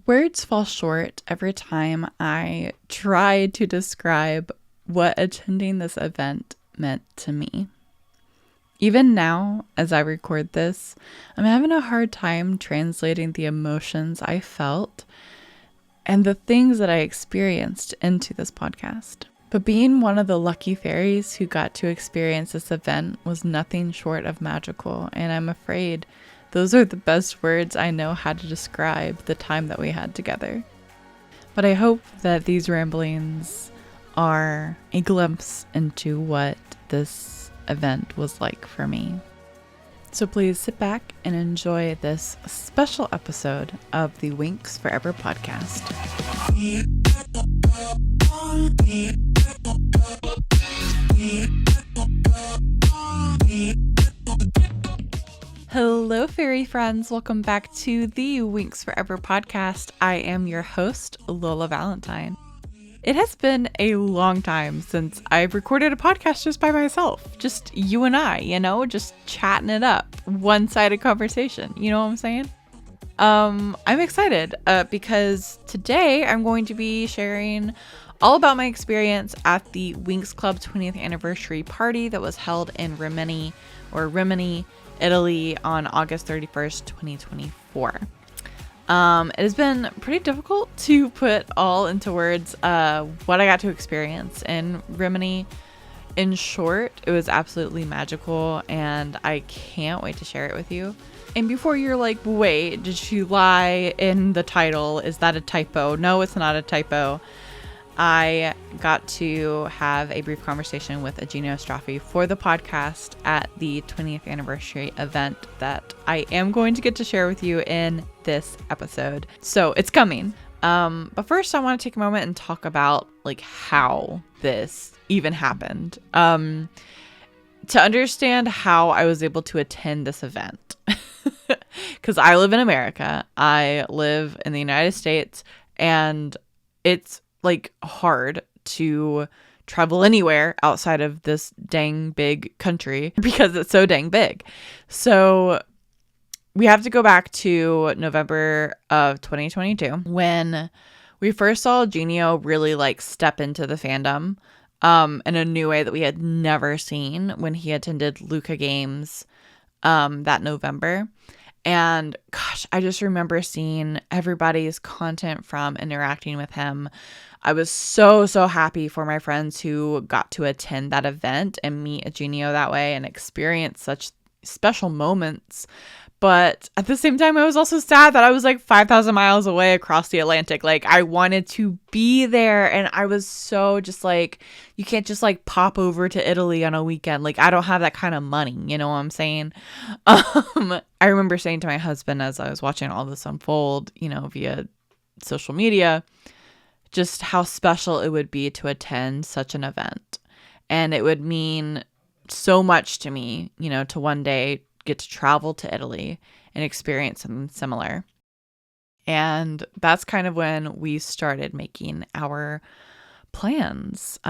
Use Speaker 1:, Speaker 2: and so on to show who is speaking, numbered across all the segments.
Speaker 1: Words fall short every time I try to describe what attending this event meant to me. Even now, as I record this, I'm having a hard time translating the emotions I felt and the things that I experienced into this podcast. But being one of the lucky fairies who got to experience this event was nothing short of magical, and I'm afraid those are the best words I know how to describe the time that we had together. But I hope that these ramblings are a glimpse into what this event was like for me. So please sit back and enjoy this special episode of the Winx Forever podcast. Hello, fairy friends. Welcome back to the Winx Forever podcast. I am your host, Lola Valentine. It has been a long time since I've recorded a podcast just by myself. Just you and I, just chatting it up. One-sided conversation. You know what I'm saying? I'm excited because today I'm going to be sharing all about my experience at the Winx Club 20th anniversary party that was held in Rimini, Italy on August 31st, 2024. It has been pretty difficult to put all into words what I got to experience in Rimini. In short, it was absolutely magical, and I can't wait to share it with you. And before you're like, wait, did she lie in the title? Is that a typo? No, it's not a typo. I got to have a brief conversation with Iginio Straffi for the podcast at the 20th anniversary event that I am going to get to share with you in this episode. So it's coming. But first I want to take a moment and talk about how this even happened. To understand how I was able to attend this event. Because I live in America. I live in the United States, and it's hard to travel anywhere outside of this dang big country because it's so dang big. So we have to go back to November of 2022 when we first saw Iginio really step into the fandom in a new way that we had never seen when he attended Luca Games that November. And gosh, I just remember seeing everybody's content from interacting with him. I was so happy for my friends who got to attend that event and meet Iginio that way and experience such special moments. But at the same time, I was also sad that I was 5,000 miles away across the Atlantic. I wanted to be there, and I was so just you can't just pop over to Italy on a weekend. I don't have that kind of money, you know what I'm saying? I remember saying to my husband as I was watching all this unfold, via social media, just how special it would be to attend such an event. And it would mean so much to me, to one day get to travel to Italy and experience something similar. And that's kind of when we started making our plans.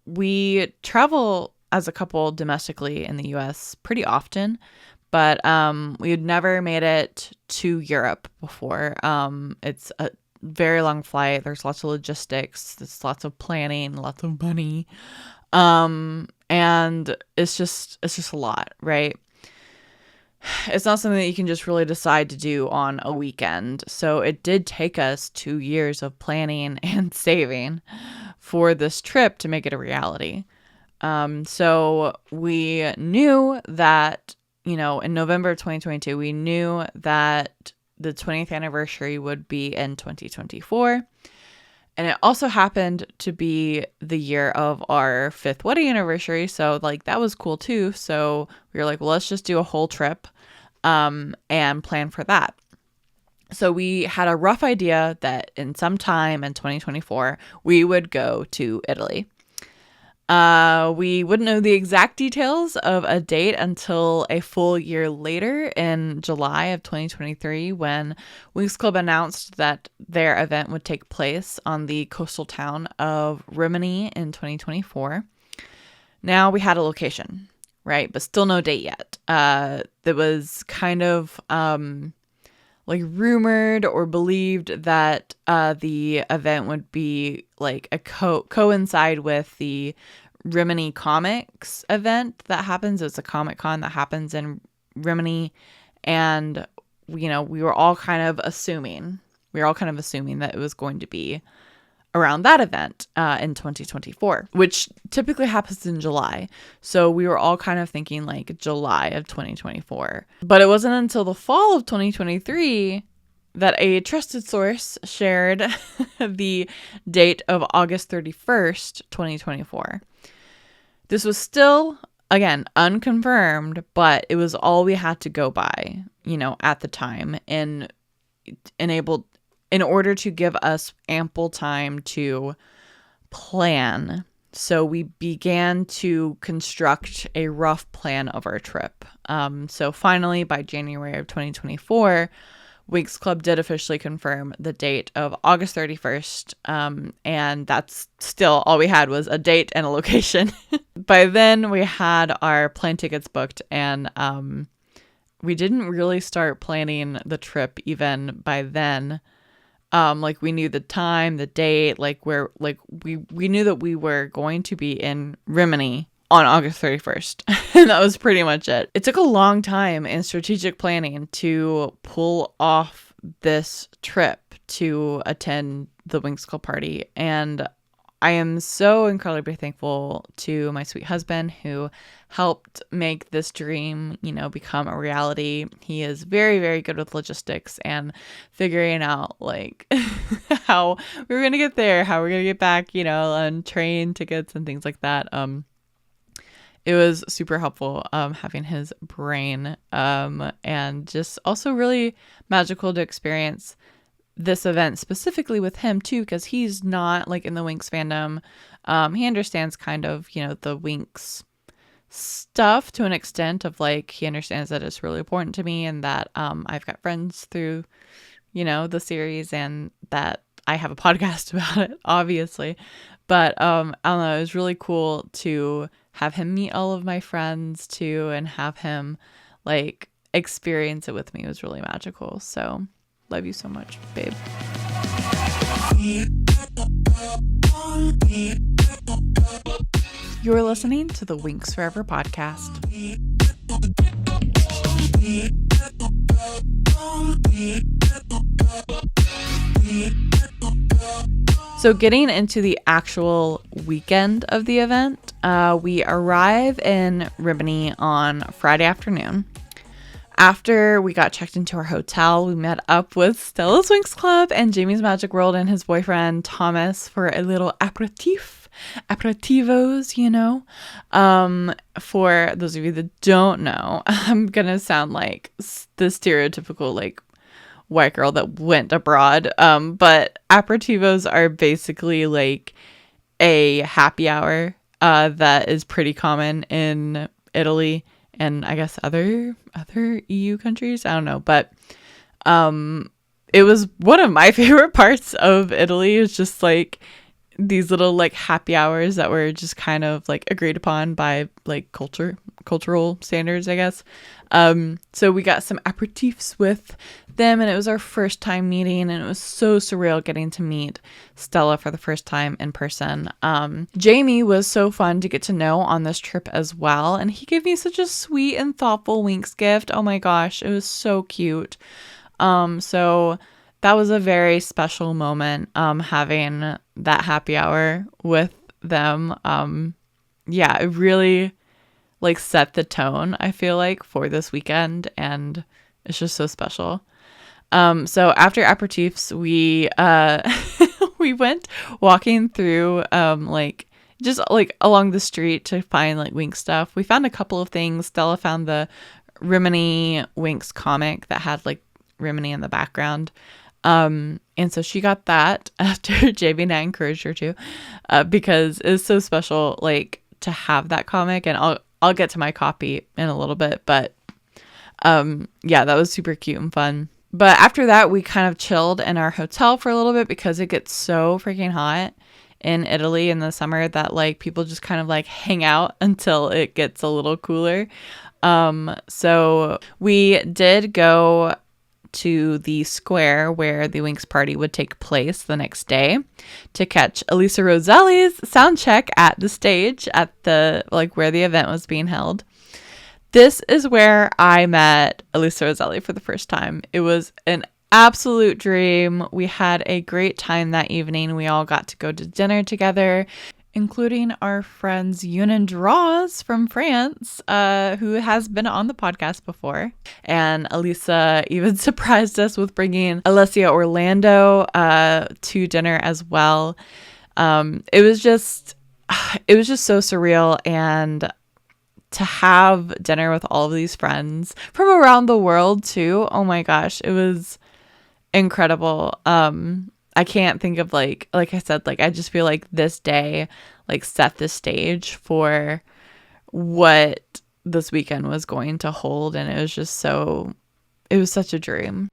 Speaker 1: We travel as a couple domestically in the US pretty often, but we had never made it to Europe before. It's a very long flight. There's lots of logistics. There's lots of planning, lots of money. And it's just a lot, right? It's not something that you can just really decide to do on a weekend. So it did take us 2 years of planning and saving for this trip to make it a reality. So we knew that, in November of 2022, we knew that the 20th anniversary would be in 2024. And it also happened to be the year of our 5th wedding anniversary. So that was cool too. So we were well, let's just do a whole trip and plan for that. So we had a rough idea that in some time in 2024, we would go to Italy. We wouldn't know the exact details of a date until a full year later in July of 2023 when Winx Club announced that their event would take place on the coastal town of Rimini in 2024. Now we had a location, right? But still no date yet. That was kind of like rumored or believed that the event would be like a coincide with the Rimini Comics event that happens. It's a Comic Con that happens in Rimini, and we were all kind of assuming that it was going to be around that event in 2024, which typically happens in July. So we were all kind of thinking like July of 2024. But it wasn't until the fall of 2023 that a trusted source shared the date of August 31st, 2024. This was still, again, unconfirmed, but it was all we had to go by, at the time, and enabled in order to give us ample time to plan. So we began to construct a rough plan of our trip. So finally, by January of 2024, Winx Club did officially confirm the date of August 31st. And that's still all we had was a date and a location. By then, we had our plane tickets booked, and we didn't really start planning the trip even by then. Like we knew the time, the date, we knew that we were going to be in Rimini on August 31st. And that was pretty much it. It took a long time in strategic planning to pull off this trip to attend the Winx Club party. And I am so incredibly thankful to my sweet husband who helped make this dream, become a reality. He is very, very good with logistics and figuring out how we were going to get there, how we're going to get back, on train tickets and things like that. It was super helpful having his brain and just also really magical to experience this event specifically with him too, because he's not in the Winx fandom. He understands kind of, the Winx stuff to an extent of he understands that it's really important to me and that I've got friends through, the series and that I have a podcast about it, obviously. But I don't know, it was really cool to have him meet all of my friends too and have him experience it with me. It was really magical. So love you so much, babe. You're listening to the Winx Forever podcast. So getting into the actual weekend of the event, we arrive in Rimini on Friday afternoon. After we got checked into our hotel, we met up with Stella's Winx Club and Jamie's Magic World and his boyfriend Thomas for a little aperitivos, for those of you that don't know, I'm gonna sound like the stereotypical white girl that went abroad, but aperitivos are basically a happy hour that is pretty common in Italy and I guess other EU countries. I don't know, but it was one of my favorite parts of Italy. Is just these little happy hours that were just kind of agreed upon by cultural standards, I guess. So we got some aperitifs with them, and it was our first time meeting, and it was so surreal getting to meet Stella for the first time in person. Jamie was so fun to get to know on this trip as well, and he gave me such a sweet and thoughtful Winx gift. Oh my gosh, it was so cute. So that was a very special moment, having that happy hour with them. Yeah, it really set the tone, I feel for this weekend, and it's just so special. So after aperitifs, we we went walking through just along the street to find Winx stuff. We found a couple of things. Stella found the Rimini Winx comic that had Rimini in the background. And so she got that after Jamie and I encouraged her to, because it's so special to have that comic, and I'll get to my copy in a little bit, but yeah, that was super cute and fun. But after that, we kind of chilled in our hotel for a little bit because it gets so freaking hot in Italy in the summer that people just kind of hang out until it gets a little cooler. So we did go to the square where the Winx party would take place the next day to catch Alisa Roselli's sound check at the stage at the where the event was being held. This is where I met Alisa Roselli for the first time. It was an absolute dream. We had a great time that evening. We all got to go to dinner together, including our friends Yunin Draws from France, who has been on the podcast before. And Alisa even surprised us with bringing Alessia Orlando to dinner as well. It was just so surreal, and to have dinner with all of these friends from around the world too. Oh my gosh, it was incredible. I can't think of like I said, I just feel like this day set the stage for what this weekend was going to hold, and it was such a dream.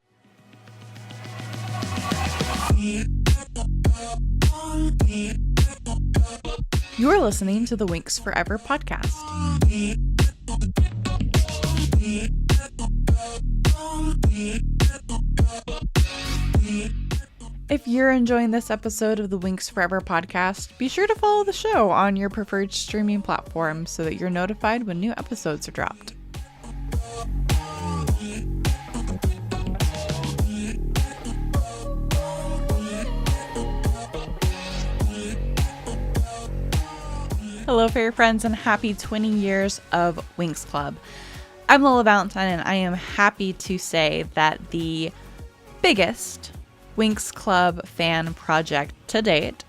Speaker 1: You're listening to the Winx Forever podcast. If you're enjoying this episode of the Winx Forever podcast, be sure to follow the show on your preferred streaming platform so that you're notified when new episodes are dropped. Hello, fairy friends, and happy 20 years of Winx Club. I'm Lola Valentine, and I am happy to say that the biggest Winx Club fan project to date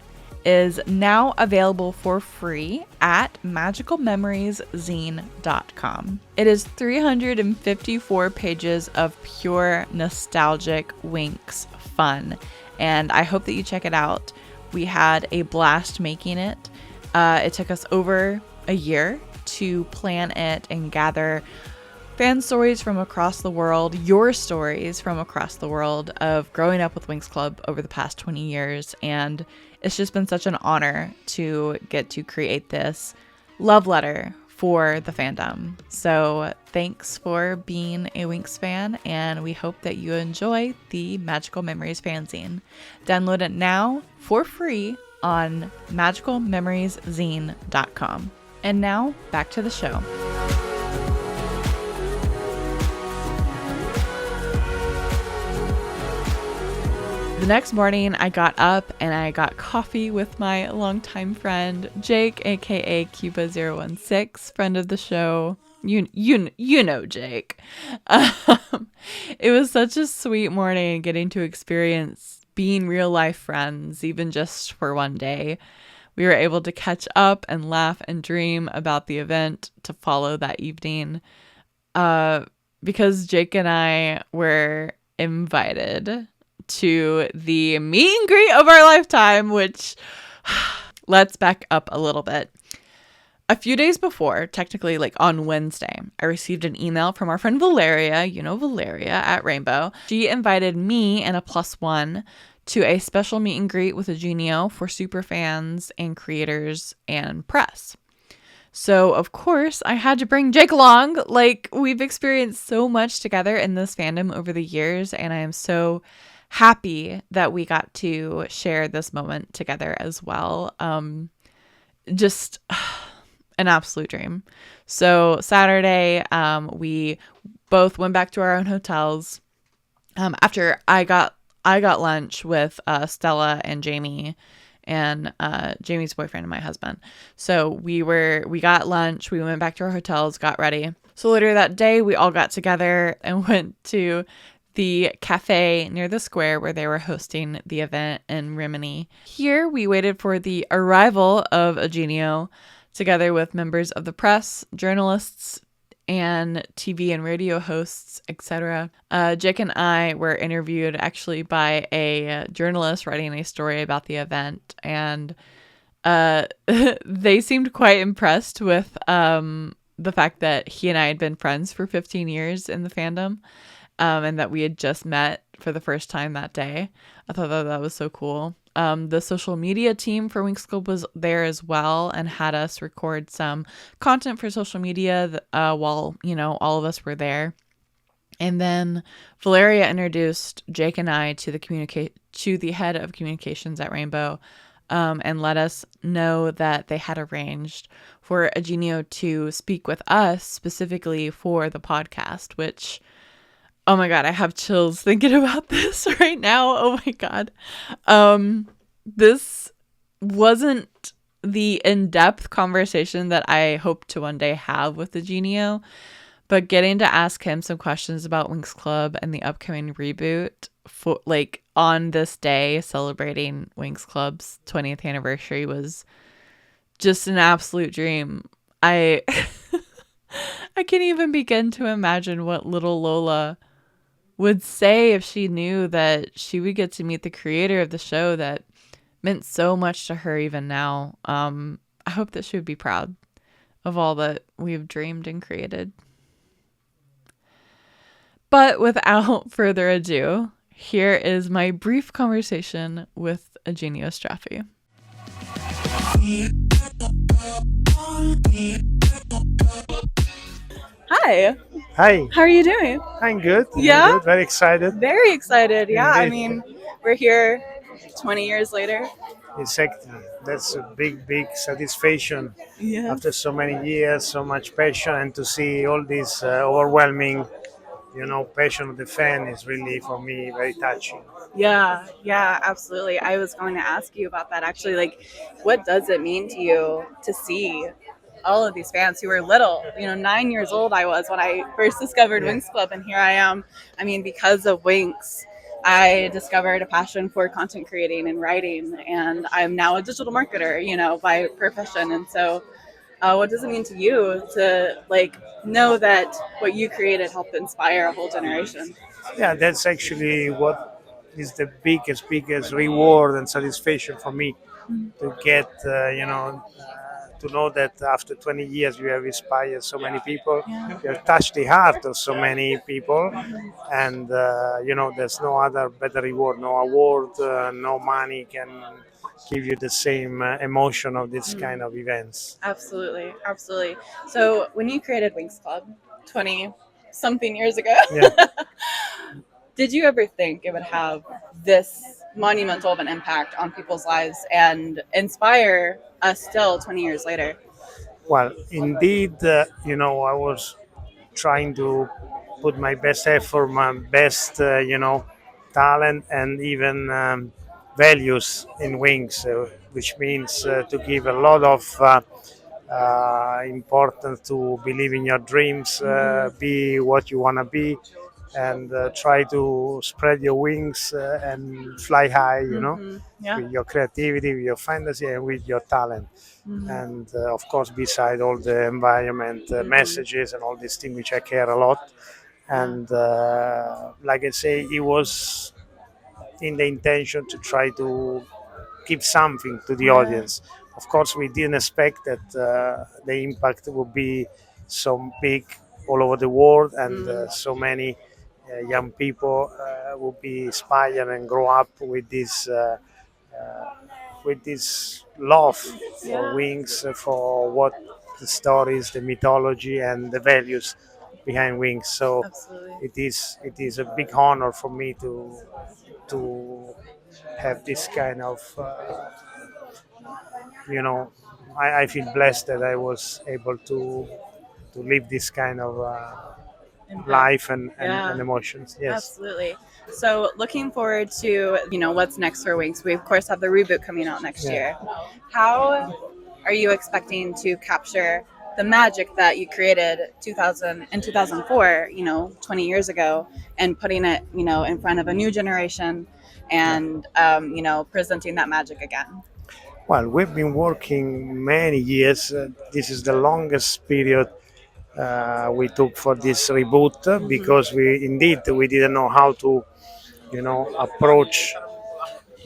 Speaker 1: is now available for free at magicalmemorieszine.com. It is 354 pages of pure nostalgic Winx fun, and I hope that you check it out. We had a blast making it. It took us over a year to plan it and gather fan stories from across the world, your stories from across the world of growing up with Winx Club over the past 20 years. And it's just been such an honor to get to create this love letter for the fandom. So thanks for being a Winx fan, and we hope that you enjoy the Magical Memories fanzine. Download it now for free on magicalmemorieszine.com. And now back to the show. The next morning, I got up and I got coffee with my longtime friend, Jake, aka Cuba016, friend of the show. You know Jake. It was such a sweet morning getting to experience being real life friends, even just for one day. We were able to catch up and laugh and dream about the event to follow that evening, because Jake and I were invited to the meet and greet of our lifetime, which let's back up a little bit. A few days before, technically on Wednesday, I received an email from our friend Valeria, Valeria at Rainbow. She invited me and a +1 to a special meet and greet with Iginio for super fans and creators and press. So, of course, I had to bring Jake along. We've experienced so much together in this fandom over the years, and I am so happy that we got to share this moment together as well. Just an absolute dream. So Saturday, we both went back to our own hotels. After I got lunch with Stella and Jamie, and Jamie's boyfriend and my husband. So we got lunch, we went back to our hotels, got ready. So later that day, we all got together and went to the cafe near the square where they were hosting the event in Rimini. Here, we waited for the arrival of Iginio, together with members of the press, journalists, and TV and radio hosts, etc. Jake and I were interviewed actually by a journalist writing a story about the event, and they seemed quite impressed with the fact that he and I had been friends for 15 years in the fandom, and that we had just met for the first time that day. I thought that was so cool. The social media team for Winx Club was there as well and had us record some content for social media while, all of us were there. And then Valeria introduced Jake and I to the head of communications at Rainbow, and let us know that they had arranged for Iginio to speak with us specifically for the podcast, which, oh my God, I have chills thinking about this right now. Oh my God. This wasn't the in-depth conversation that I hope to one day have with Iginio, but getting to ask him some questions about Winx Club and the upcoming reboot for like on this day celebrating Winx Club's 20th anniversary was just an absolute dream. I I can't even begin to imagine what little Lola would say if she knew that she would get to meet the creator of the show that meant so much to her even now. I hope that she would be proud of all that we've dreamed and created. But without further ado, here is my brief conversation with Iginio Straffi. Hi.
Speaker 2: Hi.
Speaker 1: How are you doing?
Speaker 2: I'm good.
Speaker 1: Yeah?
Speaker 2: I'm good. Very excited.
Speaker 1: Very excited. Yeah, I
Speaker 2: Indeed.
Speaker 1: mean, we're here 20 years later.
Speaker 2: Exactly. That's a big satisfaction
Speaker 1: Yes.
Speaker 2: after so many years, so much passion, and to see all this overwhelming, passion of the fan is really for me very touching.
Speaker 1: Yeah, absolutely. I was going to ask you about that actually. Like, what does it mean to you to see all of these fans who were little? 9 years old I was when I first discovered
Speaker 2: Yeah.
Speaker 1: Winx Club, and here I am. I mean, because of Winx, I discovered a passion for content creating and writing, and I'm now a digital marketer, by profession. And so, what does it mean to you to know that what you created helped inspire a whole generation?
Speaker 2: Yeah, that's actually what is the biggest reward and satisfaction for me to get, to know that after 20 years you have inspired so many people,
Speaker 1: Yeah.
Speaker 2: you have touched the heart of so many people, and there's no other better reward, no award, no money can give you the same emotion of this kind of events.
Speaker 1: Absolutely, absolutely. So when you created Winx Club 20 something years ago,
Speaker 2: Yeah.
Speaker 1: did you ever think it would have this monumental of an impact on people's lives and inspire us still 20 years later?
Speaker 2: Well, indeed, I was trying to put my best effort, my best, talent, and even values in Winx, which means to give a lot of importance to believe in your dreams, be what you want to be, and try to spread your wings and fly high,
Speaker 1: Yeah.
Speaker 2: with your creativity, with your fantasy, and with your talent. And of course, beside all the environment messages and all these things which I care a lot. And like I say, it was in the intention to try to give something to the audience. Of course, we didn't expect that the impact would be so big all over the world, and so many young people will be inspired and grow up with this love for Wings, for what the stories, the mythology, and the values behind Wings. So
Speaker 1: Absolutely.
Speaker 2: it is a big honor for me to have this kind of I feel blessed that I was able to live this kind of life and emotions. Yes.
Speaker 1: Absolutely. So, looking forward to what's next for Winx. We of course have the reboot coming out next
Speaker 2: Yeah.
Speaker 1: year. How are you expecting to capture the magic that you created 2000 and 2004, 20 years ago, and putting it, in front of a new generation, and presenting that magic again?
Speaker 2: Well, we've been working many years. This is the longest period we took for this reboot, because we didn't know how to approach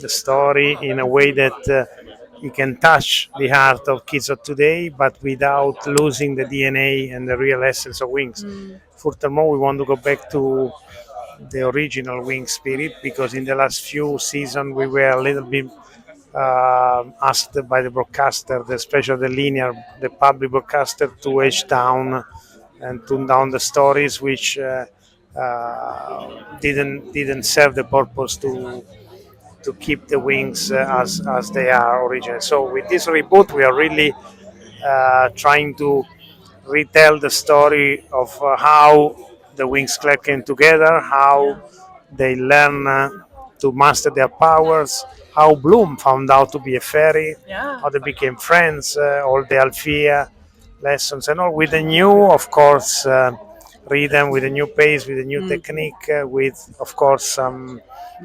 Speaker 2: the story in a way that it can touch the heart of kids of today, but without losing the DNA and the real essence of Wings. Furthermore, we want to go back to the original Wings spirit, because in the last few seasons we were a little bit asked by the broadcaster, especially the public broadcaster, to edge down and tune down the stories, which didn't serve the purpose to keep the Winx as they are originally. So with this reboot, we are really trying to retell the story of how the Winx Club came together, how they learn to master their powers, how Bloom found out to be a fairy, how they became friends, all the Alfea lessons and all, with a new, of course, rhythm, with a new pace, with a new technique, with, of course, some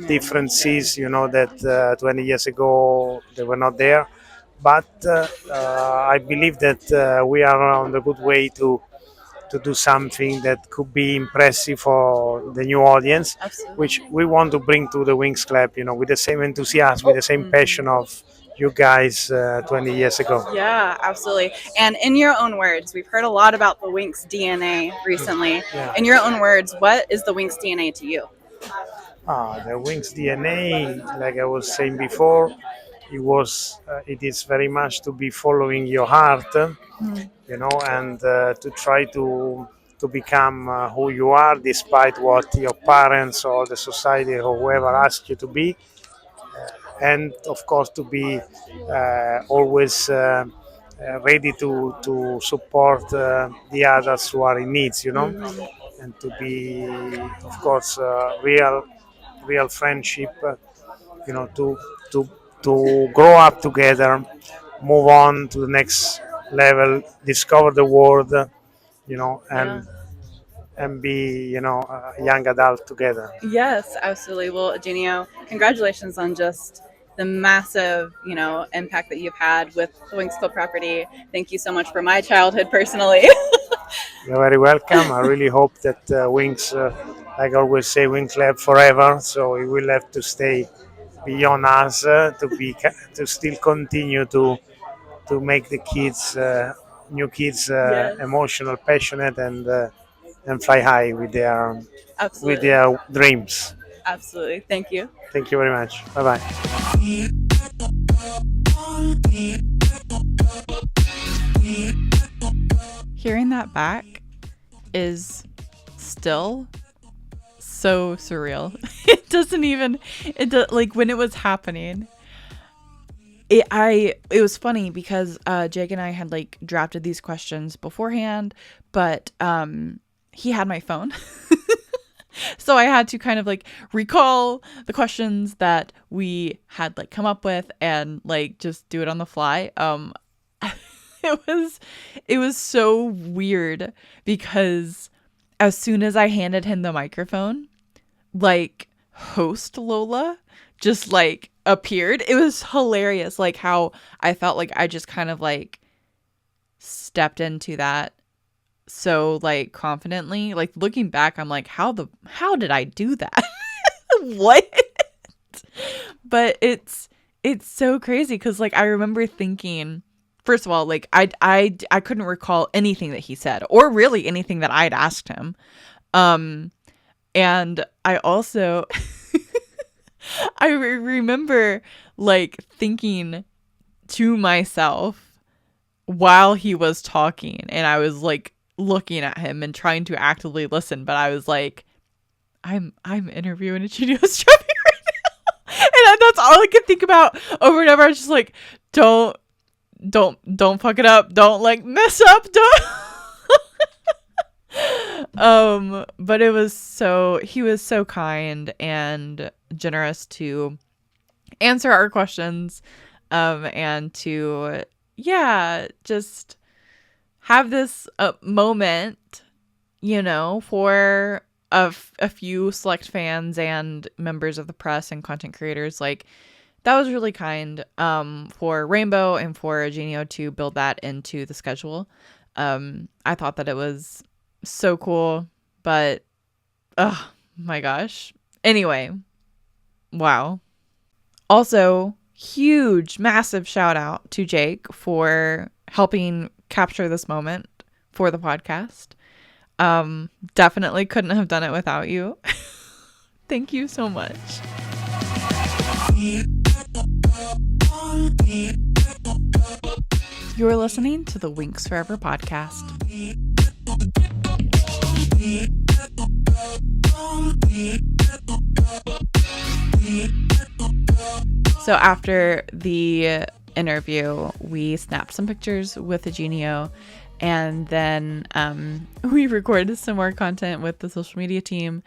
Speaker 2: differences, that 20 years ago they were not there. But I believe that we are on the good way to do something that could be impressive for the new audience, which we want to bring to the Winx Club, with the same enthusiasm, with the same passion of you guys 20 years ago.
Speaker 3: Yeah, absolutely. And in your own words, we've heard a lot about the WINX DNA recently.
Speaker 2: Yeah.
Speaker 3: In your own words, what is the WINX DNA to you?
Speaker 2: The Winx DNA, like I was saying before, it is very much to be following your heart, and to try to become who you are, despite what your parents or the society or whoever asks you to be, and of course to be always ready to support the others who are in needs, and to be, of course, real friendship, to grow up together, move on to the next level, discover the world, and be, a young adult together.
Speaker 3: Yes, absolutely. Well, Iginio, congratulations on just the massive, impact that you've had with the WINX Club property. Thank you so much for my childhood personally.
Speaker 2: You're very welcome. I really hope that Winx, like I always say, Winx Club forever. So it will have to stay beyond us to still continue to make the kids, new kids,
Speaker 3: Yes.
Speaker 2: emotional, passionate, and fly high with
Speaker 3: Absolutely.
Speaker 2: their dreams.
Speaker 3: Absolutely. Thank you.
Speaker 2: Thank you very much. Bye bye.
Speaker 1: Hearing that back is still so surreal. Like when it was happening, it was funny because Jake and I had like drafted these questions beforehand, but he had my phone. So I had to kind of like recall the questions that we had like come up with and like just do it on the fly. It was so weird because as soon as I handed him the microphone, like host Lola just like appeared. It was hilarious, like how I felt like I just kind of like stepped into that so like confidently. Like looking back, I'm like, how did I do that? What? But it's so crazy because like I remember thinking, first of all, like I couldn't recall anything that he said or really anything that I'd asked him. And I also I remember like thinking to myself while he was talking, and I was like looking at him and trying to actively listen, but I was like, I'm interviewing Iginio Straffi right now. And that's all I could think about over and over. I was just like, don't fuck it up. Don't like mess up. But he was so kind and generous to answer our questions, and to, just have this moment, for a few select fans and members of the press and content creators. Like, that was really kind, for Rainbow and for Iginio to build that into the schedule. I thought that it was so cool, but oh my gosh. Anyway, wow. Also, huge, massive shout out to Jake for helping capture this moment for the podcast. Definitely couldn't have done it without you. Thank you so much. You're listening to the Winx Forever podcast. So after the interview, we snapped some pictures with Iginio, and then we recorded some more content with the social media team.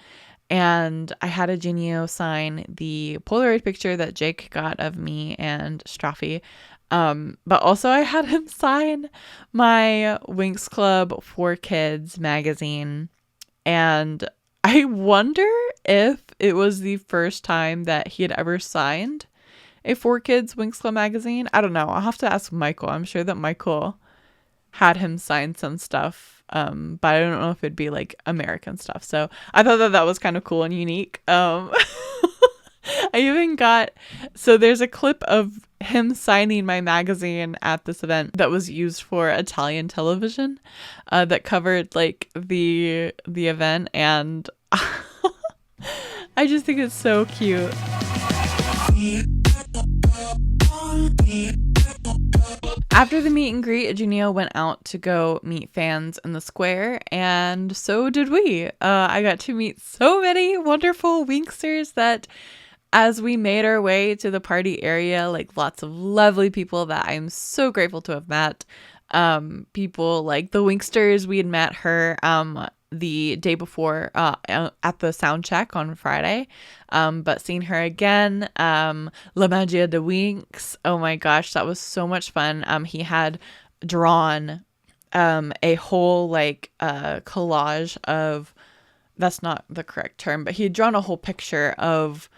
Speaker 1: And I had Iginio sign the Polaroid picture that Jake got of me and Straffi. But also I had him sign my Winx Club for Kids magazine. And I wonder if it was the first time that he had ever signed a 4Kids Winx Club magazine. I don't know. I'll have to ask Michael. I'm sure that Michael had him sign some stuff, but I don't know if it'd be like American stuff. So I thought that was kind of cool and unique. I even so there's a clip of him signing my magazine at this event that was used for Italian television, that covered like the event, and I just think it's so cute. After the meet and greet, Iginio went out to go meet fans in the square, and so did we. I got to meet so many wonderful Winxers that as we made our way to the party area, like lots of lovely people that I'm so grateful to have met. People like the Winxers, we had met her the day before at the sound check on Friday, but seeing her again, La Magia de Winx, oh my gosh, that was so much fun. He had drawn a whole like collage of, that's not the correct term, but he had drawn a whole picture of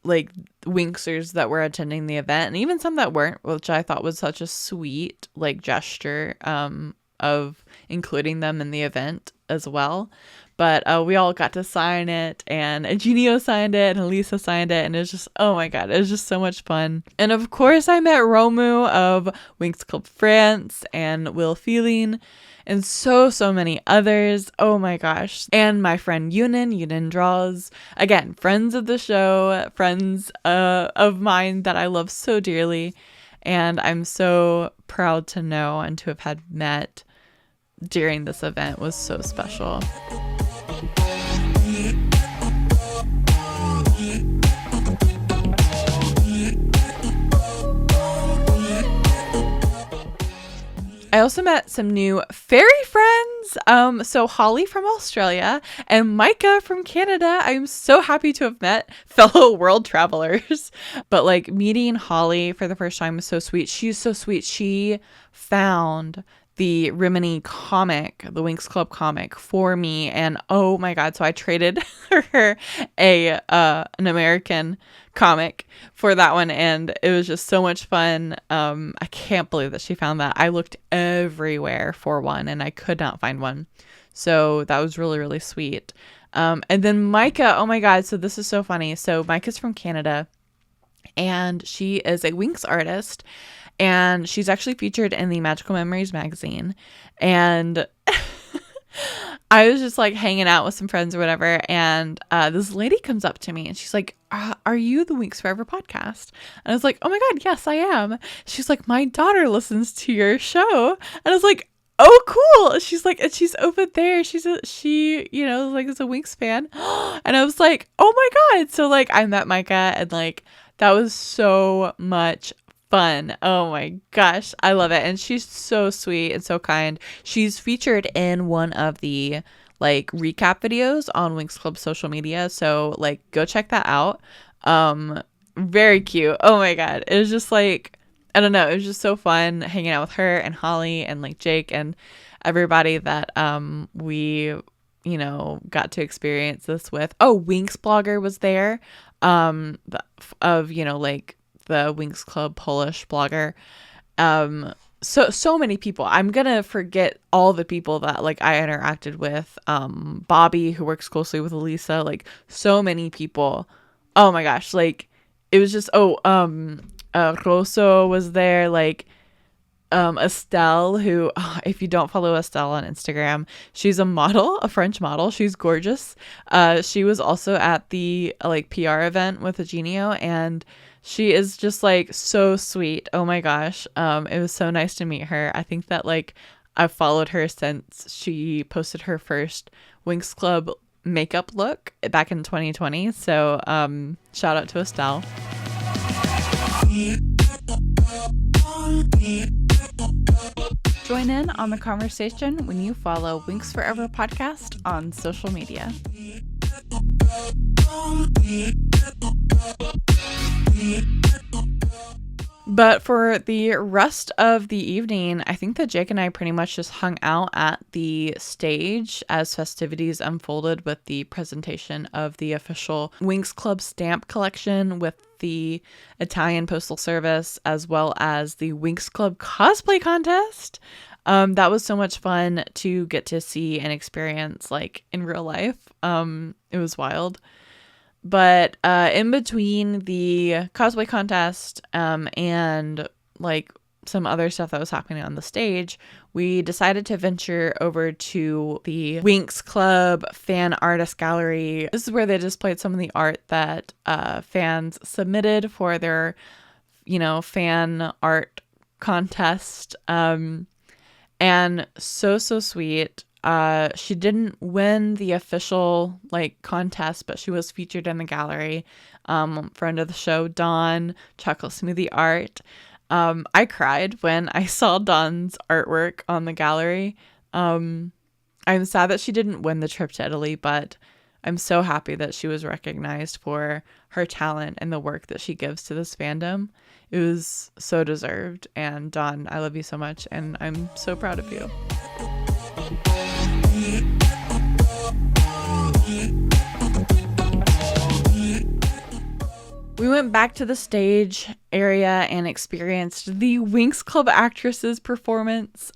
Speaker 1: like Winxers that were attending the event, and even some that weren't, which I thought was such a sweet like gesture of including them in the event as well. But we all got to sign it, and Iginio signed it, and Alisa signed it, and it was just, oh my god, it was just so much fun. And of course I met Romu of Winx Club France and Will Feeling and so many others. Oh my gosh. And my friend Yunin Draws, again, friends of the show, friends of mine that I love so dearly, and I'm so proud to know and to have had met during this event was so special. I also met some new fairy friends. So Holly from Australia and Micah from Canada. I'm so happy to have met fellow world travelers. But like meeting Holly for the first time was so sweet. She's so sweet. She found the Rimini comic, the Winx Club comic, for me, and oh my god, so I traded her an American comic for that one, and it was just so much fun. I can't believe that she found that. I looked everywhere for one and I could not find one, so that was really, really sweet. And then Micah, oh my god, so this is so funny. So Micah's from Canada, and she is a Winx artist, and she's actually featured in the Magical Memories magazine. And I was just like hanging out with some friends or whatever, and this lady comes up to me and she's like, are you the Winx Forever podcast? And I was like, oh my god, yes, I am. She's like, my daughter listens to your show. And I was like, oh cool. She's like, and she's over there, she you know, like is a Winx fan. And I was like, oh my god. So like I met Micah, and like that was so much fun. Oh my gosh, I love it. And she's so sweet and so kind. She's featured in one of the like recap videos on Winx Club social media, so like go check that out. Very cute. Oh my god, it was just like, I don't know, it was just so fun hanging out with her and Holly and like Jake and everybody that we, you know, got to experience this with. Oh, Winx blogger was there, of, you know, like the Winx Club Polish blogger. So many people. I'm gonna forget all the people that like I interacted with. Bobby, who works closely with Alisa, like so many people. Oh my gosh, like it was just Rosso was there, like Estelle, who, if you don't follow Estelle on Instagram, she's a model, a French model. She's gorgeous. She was also at the like PR event with Iginio, and she is just like so sweet. Oh my gosh. It was so nice to meet her. I think that like I've followed her since she posted her first Winx Club makeup look back in 2020. So shout out to Estelle. Join in on the conversation when you follow Winx Forever Podcast on social media. But for the rest of the evening, I think that Jake and I pretty much just hung out at the stage as festivities unfolded with the presentation of the official Winx Club stamp collection with the Italian Postal Service, as well as the Winx Club cosplay contest. That was so much fun to get to see and experience like in real life. It was wild. But in between the cosplay contest and like some other stuff that was happening on the stage, we decided to venture over to the Winx Club fan artist gallery. This is where they displayed some of the art that fans submitted for their, fan art contest. And so sweet. She didn't win the official contest, but she was featured in the gallery. Friend of the show, Dawn, Chocolate Smoothie Art. I cried when I saw Dawn's artwork on the gallery. I'm sad that she didn't win the trip to Italy, but I'm so happy that she was recognized for her talent and the work that she gives to this fandom. It was so deserved. And Dawn, I love you so much, and I'm so proud of you. We went back to the stage area and experienced the Winx Club actresses performance.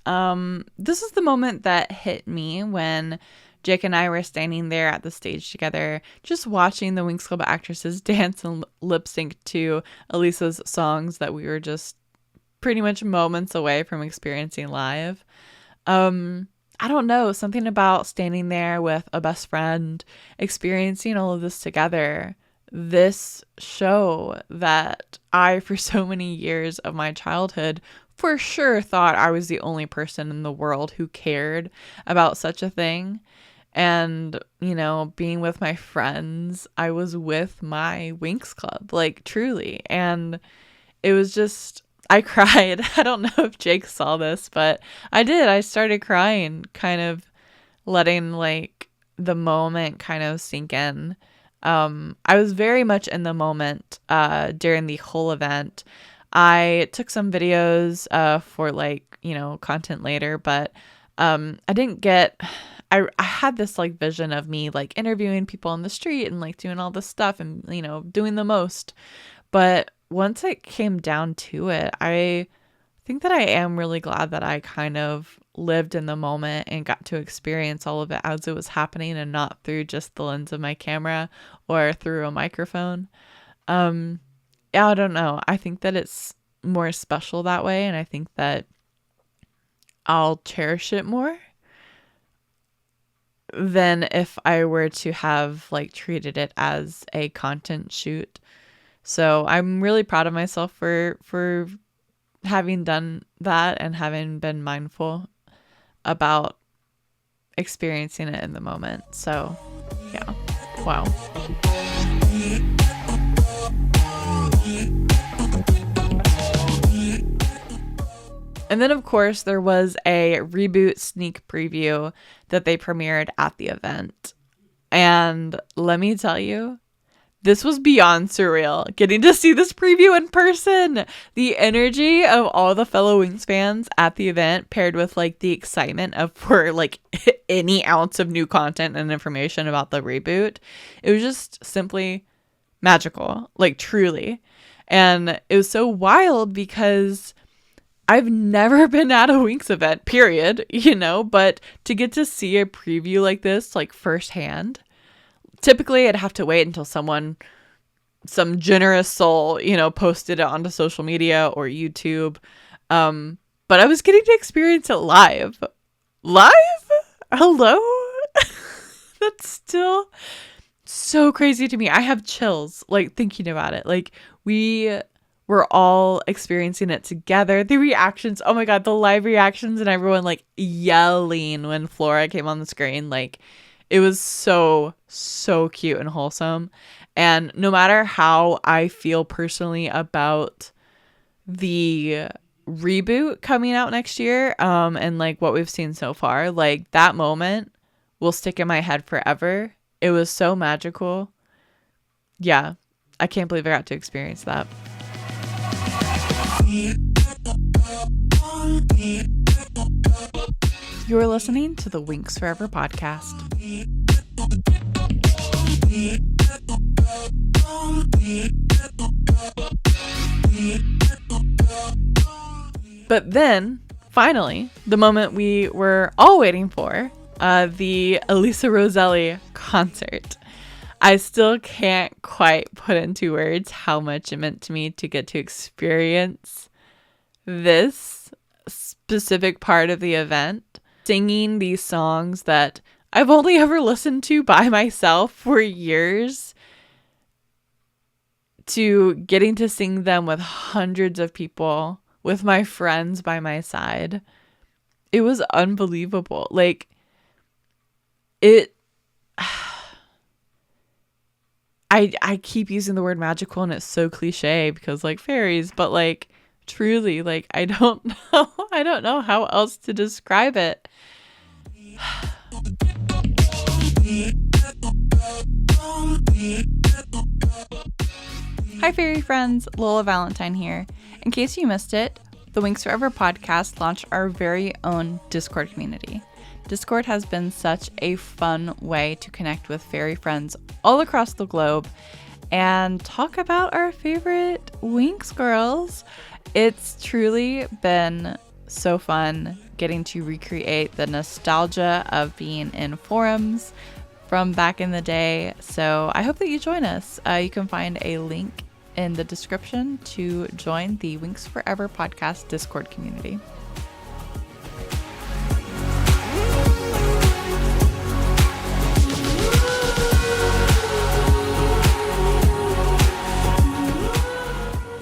Speaker 1: This is the moment that hit me when Jake and I were standing there at the stage together, just watching the Winx Club actresses dance and lip sync to Alisa's songs that we were just pretty much moments away from experiencing live. I don't know, something about standing there with a best friend, experiencing all of this together. This show that I, for so many years of my childhood, for sure thought I was the only person in the world who cared about such a thing. And, being with my friends, I was with my Winx Club, truly. And it was just, I cried. I don't know if Jake saw this, but I did. I started crying, kind of letting the moment kind of sink in. I was very much in the moment during the whole event. I took some videos for content later, but I didn't get... I had this vision of me interviewing people on the street and doing all this stuff and doing the most. But once it came down to it, I think that I am really glad that I kind of lived in the moment and got to experience all of it as it was happening and not through just the lens of my camera or through a microphone. I don't know. I think that it's more special that way, and I think that I'll cherish it more than if I were to have treated it as a content shoot. So I'm really proud of myself for having done that and having been mindful about experiencing it in the moment. So yeah, wow. And then, of course, there was a Reboot sneak preview that they premiered at the event. And let me tell you, this was beyond surreal. Getting to see this preview in person. The energy of all the fellow Winx fans at the event paired with the excitement for any ounce of new content and information about the reboot. It was just simply magical, truly. And it was so wild because I've never been at a Winx event, period, but to get to see a preview like this, firsthand, typically I'd have to wait until some generous soul, posted it onto social media or YouTube. But I was getting to experience it live. Live? Hello? That's still so crazy to me. I have chills, thinking about it. We were all experiencing it together. The reactions, oh my God, the live reactions and everyone yelling when Flora came on the screen. It was so, so cute and wholesome. And no matter how I feel personally about the reboot coming out next year, and like what we've seen so far, like that moment will stick in my head forever. It was so magical. Yeah, I can't believe I got to experience that. You're listening to the Winx Forever podcast. But then, finally, the moment we were all waiting for, the Alisa Roselli concert. I still can't quite put into words how much it meant to me to get to experience this specific part of the event. Singing these songs that I've only ever listened to by myself for years, to getting to sing them with hundreds of people, with my friends by my side. It was unbelievable. Like, I keep using the word magical and it's so cliche because like fairies, but like truly, like I don't know how else to describe it. Hi fairy friends, Lola Valentine here. In case you missed it, the Winx Forever podcast launched our very own Discord community. Discord has been such a fun way to connect with fairy friends all across the globe and talk about our favorite Winx girls. It's truly been so fun getting to recreate the nostalgia of being in forums from back in the day. So I hope that you join us. You can find a link in the description to join the Winx Forever podcast Discord community.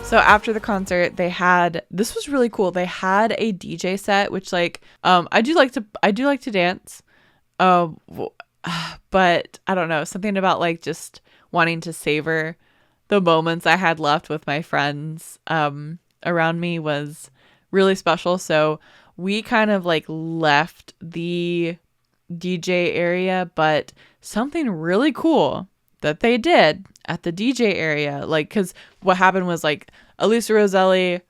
Speaker 1: So after the concert, this was really cool. They had a DJ set, which like, I do like to dance. But I don't know, something about like just wanting to savor the moments I had left with my friends, around me was really special. So we kind of like left the DJ area, but something really cool that they did at the DJ area, like, cause what happened was like Alisa Roselli,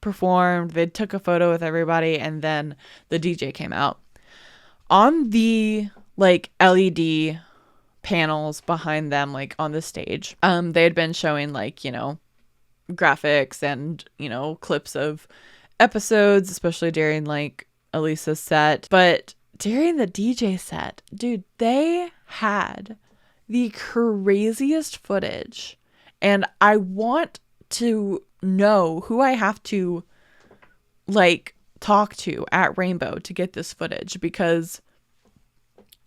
Speaker 1: performed, they took a photo with everybody, and then the DJ came out. On the like LED panels behind them, like on the stage, they had been showing like, graphics and, clips of episodes, especially during like Alisa's set. But during the DJ set, dude, they had the craziest footage. And I want to know who I have to like talk to at Rainbow to get this footage, because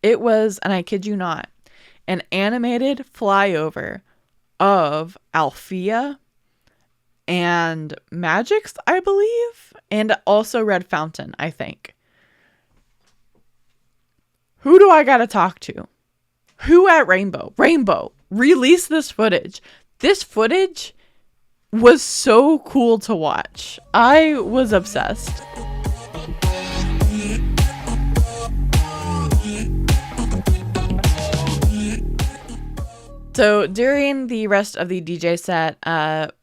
Speaker 1: it was, and I kid you not, an animated flyover of Althea and Magix, I believe, and also Red Fountain, I think. Who do I gotta talk to? Who at Rainbow? Rainbow, release this footage. This footage was so cool to watch. I was obsessed. So during the rest of the DJ set,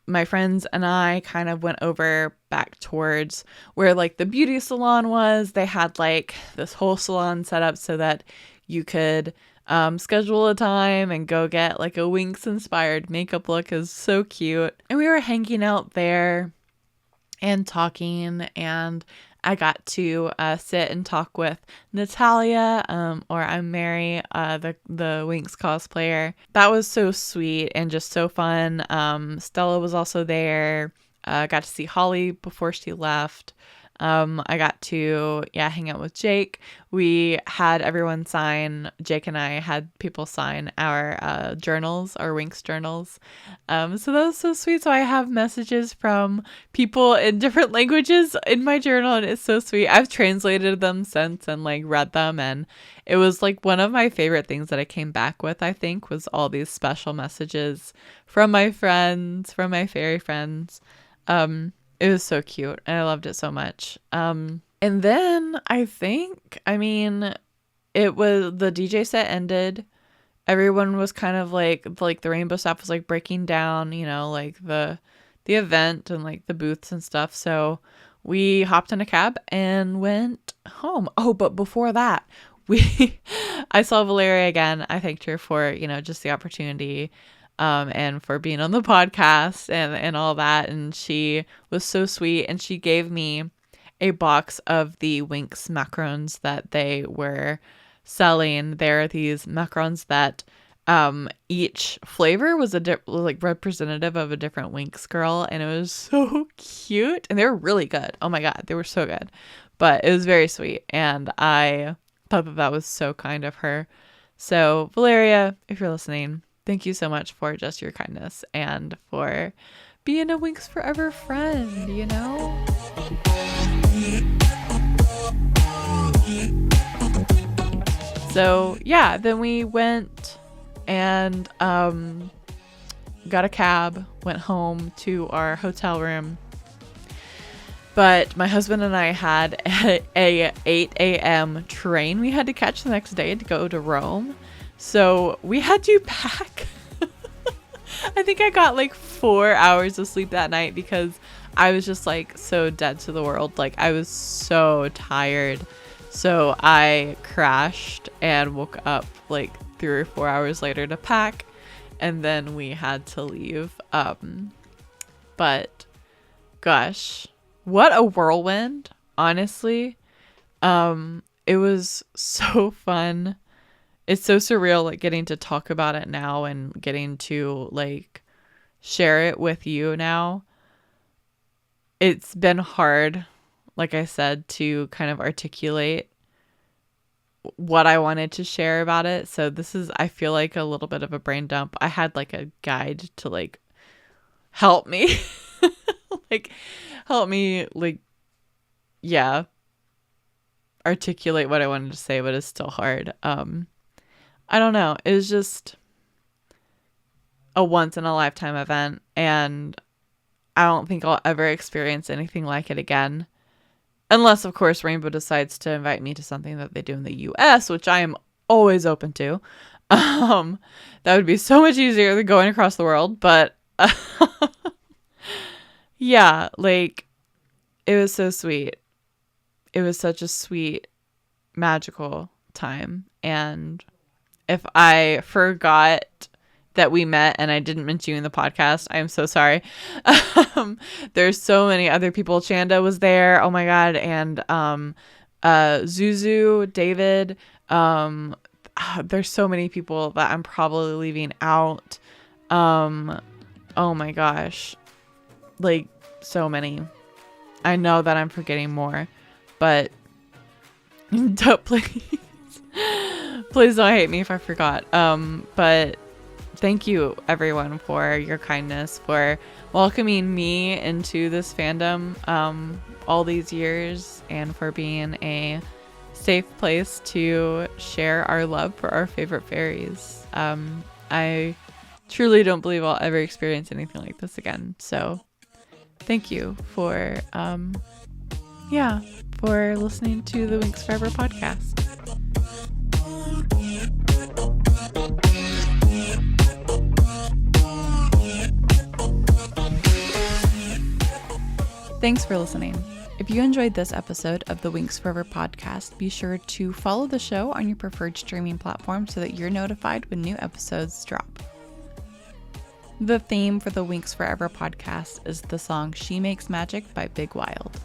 Speaker 1: my friends and I kind of went over back towards where like the beauty salon was. They had like this whole salon set up so that you could schedule a time and go get like a Winx inspired makeup look. Is so cute. And we were hanging out there and talking, and I got to sit and talk with Natalia, or I'm Mary, the Winx cosplayer. That was so sweet and just so fun. Stella was also there. Got to see Holly before she left. I got to, hang out with Jake. We had everyone sign, Jake and I had people sign our journals, our Winx journals. So that was so sweet. So I have messages from people in different languages in my journal, and it's so sweet. I've translated them since and like read them, and it was like one of my favorite things that I came back with, I think, was all these special messages from my friends, from my fairy friends. It was so cute, and I loved it so much. And then it was, the DJ set ended. Everyone was kind of like the rainbow staff was like breaking down, like the event and like the booths and stuff. So we hopped in a cab and went home. Oh, but before that, I saw Valeria again. I thanked her for, just the opportunity, and for being on the podcast and all that. And she was so sweet, and she gave me a box of the Winx macarons that they were selling. They're these macarons that each flavor was like representative of a different Winx girl, and it was so cute, and they were really good. Oh my god, they were so good. But it was very sweet, and I thought that was so kind of her. So Valeria, if you're listening, thank you so much for just your kindness and for being a Winx Forever friend, So yeah, then we went and got a cab, went home to our hotel room. But my husband and I had a 8 a.m. train we had to catch the next day to go to Rome. So we had to pack. I think I got like 4 hours of sleep that night because I was just like so dead to the world. Like I was so tired. So I crashed and woke up like 3 or 4 hours later to pack. And then we had to leave. But gosh, what a whirlwind, honestly. It was so fun. It's so surreal, like getting to talk about it now and getting to like share it with you now. It's been hard, like I said, to kind of articulate what I wanted to share about it. So this is, I feel like, a little bit of a brain dump. I had like a guide to like help me, articulate what I wanted to say, but it's still hard. I don't know. It was just a once in a lifetime event, and I don't think I'll ever experience anything like it again. Unless, of course, Rainbow decides to invite me to something that they do in the US, which I am always open to. That would be so much easier than going across the world. But yeah, like it was so sweet. It was such a sweet, magical time. And if I forgot that we met and I didn't mention you in the podcast, I am so sorry. There's so many other people. Chanda was there. Oh my God. And Zuzu, David. There's so many people that I'm probably leaving out. Oh my gosh. Like so many. I know that I'm forgetting more, but please don't hate me if I forgot. But thank you everyone for your kindness, for welcoming me into this fandom all these years, and for being a safe place to share our love for our favorite fairies. I truly don't believe I'll ever experience anything like this again. So thank you for for listening to the Winx Forever podcast. Thanks for listening. If you enjoyed this episode of the Winx Forever podcast, be sure to follow the show on your preferred streaming platform so that you're notified when new episodes drop. The theme for the Winx Forever podcast is the song She Makes Magic by Big Wild.